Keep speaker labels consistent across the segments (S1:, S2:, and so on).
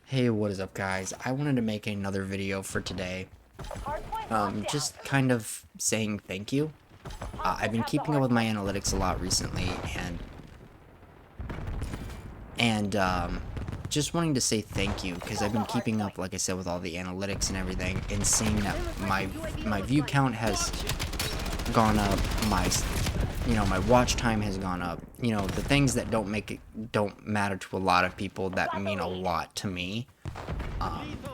S1: Hey, what is up, guys? I wanted to make another video for today. Just kind of saying thank you. I've been keeping up with my analytics a lot recently, and just wanting to say thank you because I've been keeping up, like I said, with all the analytics and everything, and seeing that my view count has gone up, my watch time has gone up. The things that don't matter to a lot of people that mean a lot to me.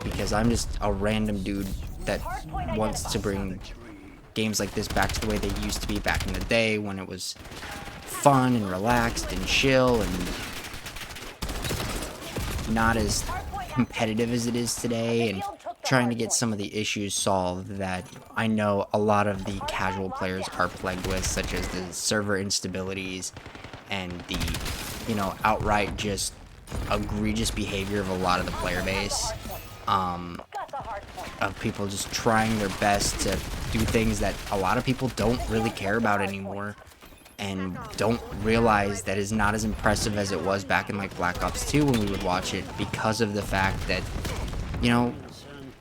S1: Because I'm just a random dude that wants to bring games like this back to the way they used to be back in the day when it was fun and relaxed and chill and not as competitive as it is today, and trying to get some of the issues solved that I know a lot of the casual players are plagued with, such as the server instabilities and the, outright just egregious behavior of a lot of the player base. Of people just trying their best to do things that a lot of people don't really care about anymore and don't realize that is not as impressive as it was back in like Black Ops 2 when we would watch it, because of the fact that,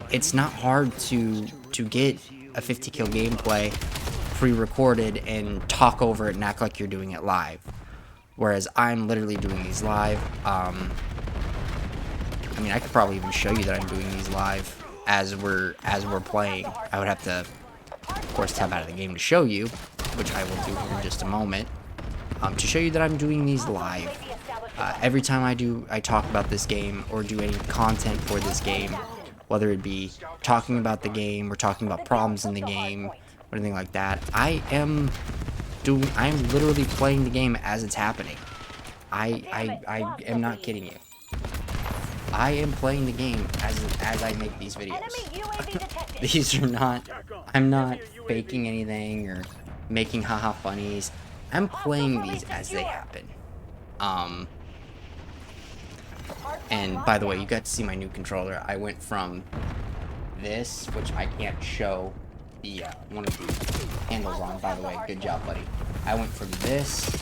S1: it's not hard to get a 50 kill gameplay pre-recorded and talk over it and act like you're doing it live. Whereas I'm literally doing these live. I could probably even show you that I'm doing these live as we're playing. I would have to, of course, tab out of the game to show you, which I will do here in just a moment, to show you that I'm doing these live. Every time I talk about this game or do any content for this game, whether it be talking about the game or talking about problems in the game or anything like that, I'm literally playing the game as it's happening. I am not kidding you. I am playing the game as I make these videos. I'm not faking anything or making haha funnies. I'm playing these as they happen. And by the way, you got to see my new controller. I went from this, which I can't show the one of the handles on, by the way. Good job, buddy. I went from this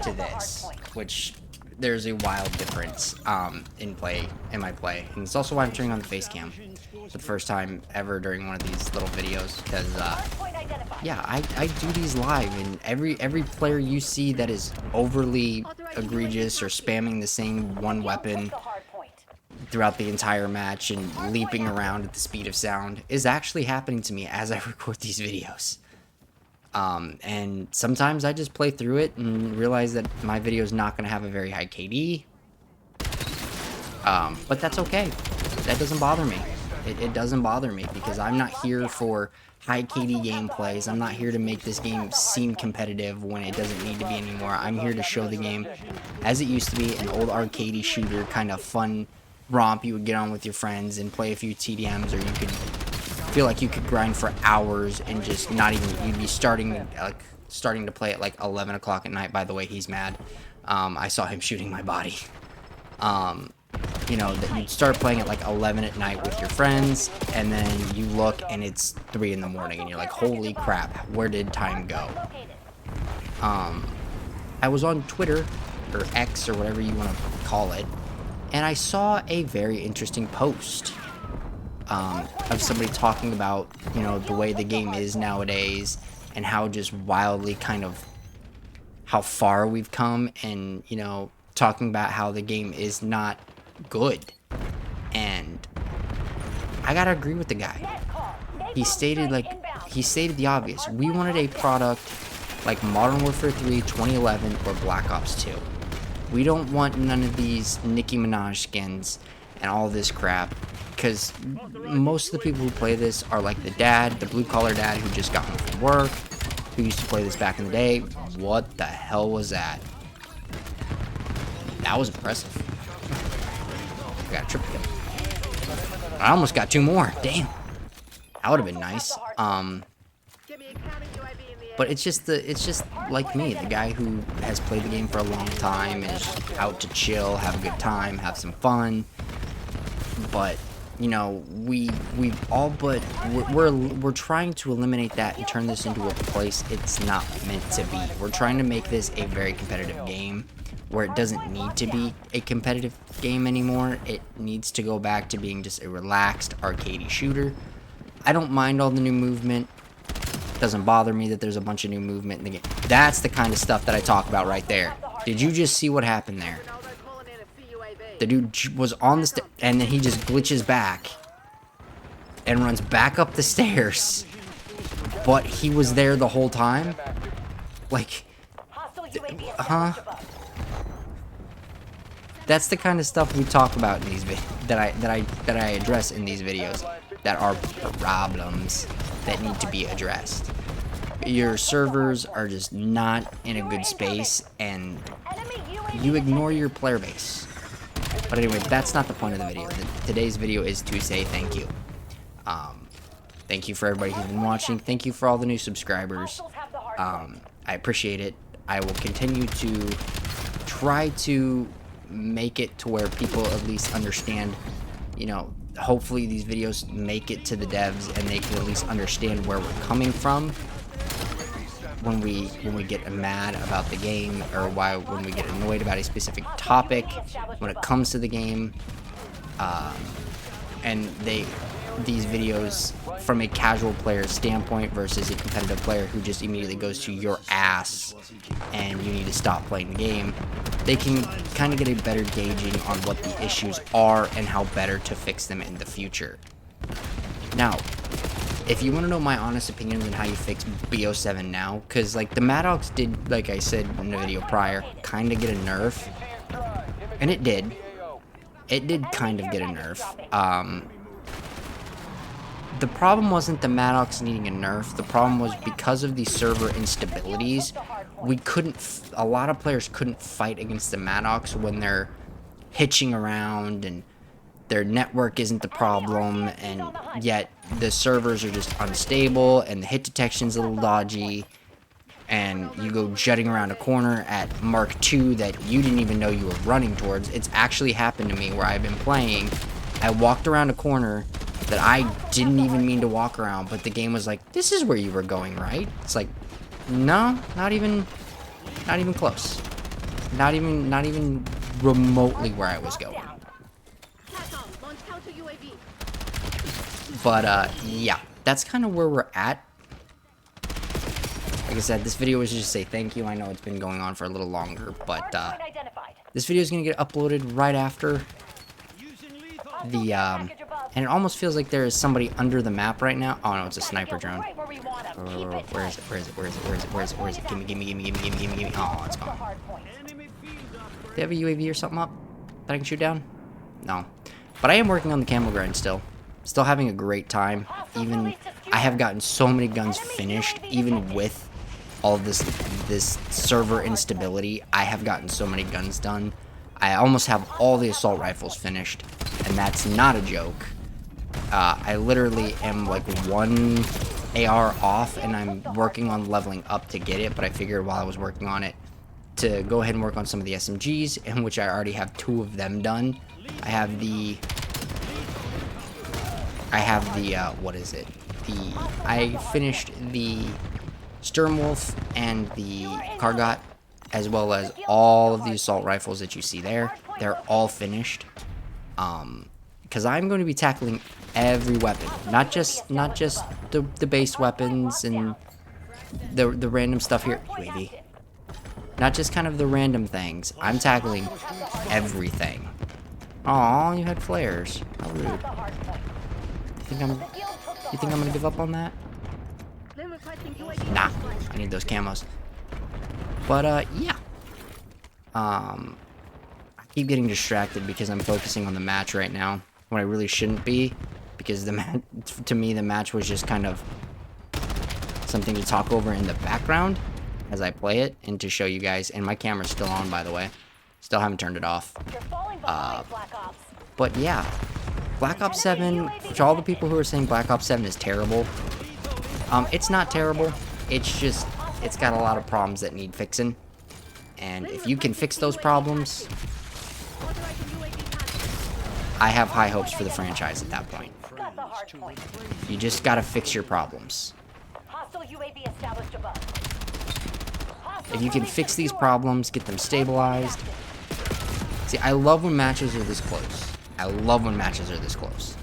S1: to this, which there's a wild difference in my play, and it's also why I'm turning on the face cam for the first time ever during one of these little videos, because yeah, I do these live, and every player you see that is overly egregious or spamming the same one weapon throughout the entire match and leaping around at the speed of sound is actually happening to me as I record these videos. And sometimes I just play through it and realize that my video is not going to have a very high KD. But that's okay. That doesn't bother me. It doesn't bother me, because I'm not here for high KD gameplays. I'm not here to make this game seem competitive when it doesn't need to be anymore. I'm here to show the game as it used to be, an old arcadey shooter, kind of fun romp you would get on with your friends and play a few TDMs, or you could feel like you could grind for hours and just not even, you'd be starting to play at like 11 o'clock at night. By the way, he's mad. I saw him shooting my body. That you'd start playing at like 11 at night with your friends, and then you look and it's 3 in the morning and you're like, holy crap, where did time go? I was on Twitter, or X, or whatever you want to call it, and I saw a very interesting post of somebody talking about, the way the game is nowadays, and how just wildly kind of how far we've come, and, talking about how the game is not good. And I gotta agree with the guy. He stated the obvious. We wanted a product like Modern Warfare 3, 2011, or Black Ops 2. We don't want none of these Nicki Minaj skins and all this crap, because most of the people who play this are like the blue-collar dad who just got home from work, who used to play this back in the day. What the hell was that? That was impressive. I got a triple kill. I almost got 2 more. Damn. That would have been nice. But it's just like me, the guy who has played the game for a long time and is out to chill, have a good time, have some fun. But we're trying to eliminate that and turn this into a place it's not meant to be. We're trying to make this a very competitive game where it doesn't need to be a competitive game anymore. It needs to go back to being just a relaxed arcadey shooter. I don't mind all the new movement. Doesn't bother me that there's a bunch of new movement in the game. That's the kind of stuff that I talk about right there. Did you just see what happened there? The dude was on the and then he just glitches back and runs back up the stairs. But he was there the whole time? Like, huh? That's the kind of stuff we talk about in these that I address in these videos that are problems that need to be addressed. Your servers are just not in a good space, and you ignore your player base. But anyway, that's not the point of the video. Today's video is to say thank you. Thank you for everybody who's been watching. Thank you for all the new subscribers. I appreciate it. I will continue to try to make it to where people at least understand, you know, hopefully these videos make it to the devs and they can at least understand where we're coming from when we get mad about the game, or when we get annoyed about a specific topic when it comes to the game. And these videos from a casual player standpoint versus a competitive player who just immediately goes to your ass and you need to stop playing the game, they can kind of get a better gauging on what the issues are and how better to fix them in the future. Now, if you want to know my honest opinions on how you fix BO7 now, because like the Maddox did, like I said in the video prior, kind of get a nerf, and it did kind of get a nerf. The problem wasn't the Maddox needing a nerf. The problem was because of the server instabilities, a lot of players couldn't fight against the Maddox when they're hitching around and their network isn't the problem, and yet the servers are just unstable and the hit detection's a little dodgy, and you go jutting around a corner at Mark II that you didn't even know you were running towards. It's actually happened to me where I've been playing, I walked around a corner that I didn't even mean to walk around, but the game was like, this is where you were going, right? It's like, no, not even close. Not even remotely where I was going. But, yeah, that's kind of where we're at. Like I said, this video was just to say thank you. I know it's been going on for a little longer, but, this video is going to get uploaded right after the, and it almost feels like there is somebody under the map right now. Oh, no, it's a sniper drone. Where is it? Gimme. Oh, it's gone. Do you have a UAV or something up that I can shoot down? No. But I am working on the camo grind still. Still having a great time. Even, I have gotten so many guns finished, even with all of this server instability. I have gotten so many guns done. I almost have all the assault rifles finished, and that's not a joke. I literally am like one AR off, and I'm working on leveling up to get it, but I figured while I was working on it to go ahead and work on some of the SMGs, in which I already have 2 of them done. I have the, what is it? I finished the Sturmwolf and the Kargot, as well as all of the assault rifles that you see there. They're all finished. Because I'm going to be tackling every weapon, not just the base weapons and the random stuff here. UAV. Not just kind of the random things. I'm tackling everything. Aw, you had flares. How rude. You think I'm gonna give up on that? Nah, I need those camos. But yeah. I keep getting distracted because I'm focusing on the match right now when I really shouldn't be, because to me the match was just kind of something to talk over in the background as I play it and to show you guys. And my camera's still on, by the way. Still haven't turned it off. But yeah, Black Ops 7, for all the people who are saying Black Ops 7 is terrible, it's not terrible. It's just, it's got a lot of problems that need fixing. And if you can fix those problems, I have high hopes for the franchise at that point. You just gotta fix your problems. If you can fix these problems, get them stabilized. See, I love when matches are this close. I love when matches are this close.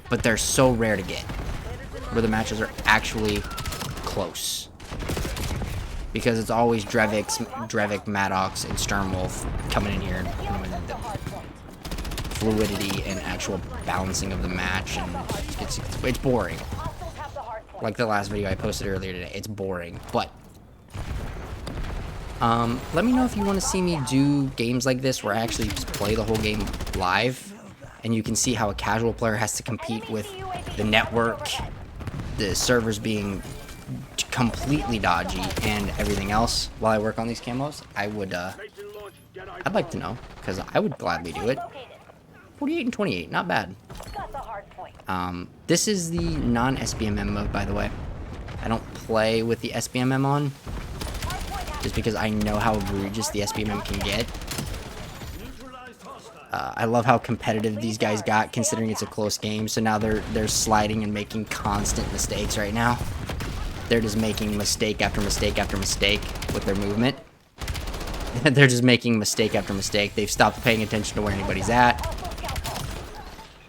S1: But they're so rare to get, where the matches are actually close. Because it's always Drevik, Maddox, and Sternwolf coming in here and ruining the fluidity and actual balancing of the match, and it's boring. Like the last video I posted earlier today, it's boring. But let me know if you want to see me do games like this where I actually just play the whole game live, and you can see how a casual player has to compete with the network, the servers being completely dodgy, and everything else while I work on these camos. I'd like to know, because I would gladly do it. 48 and 28, not bad. This is the non-SBMM mode, by the way. I don't play with the SBMM on, just because I know how egregious the SBMM can get. I love how competitive these guys got, considering it's a close game. So now they're sliding and making constant mistakes right now. They're just making mistake after mistake after mistake with their movement. They're just making mistake after mistake. They've stopped paying attention to where anybody's at.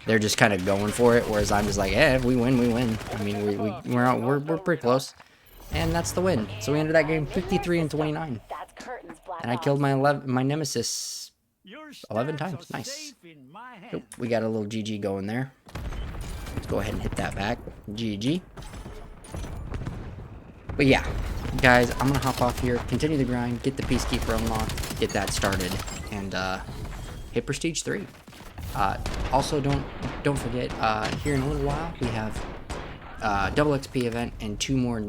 S1: They're just kind of going for it, whereas I'm just like, eh, if we win, we win. I mean, we're pretty close, and that's the win. So we ended that game 53 and 29, and I killed my nemesis 11 times. Nice. Oh, we got a little GG going there. Let's go ahead and hit that back. GG. But yeah, guys, I'm gonna hop off here, continue the grind, get the Peacekeeper unlocked, get that started, and hit Prestige 3. Also, don't forget, here in a little while we have double XP event and two more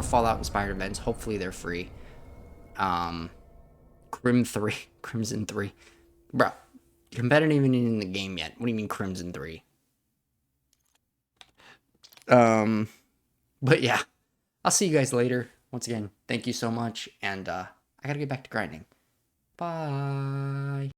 S1: Fallout inspired events. Hopefully they're free. Crimson 3, bro. Competitive even in the game yet? What do you mean Crimson 3? But yeah, I'll see you guys later. Once again, thank you so much, and I gotta get back to grinding. Bye.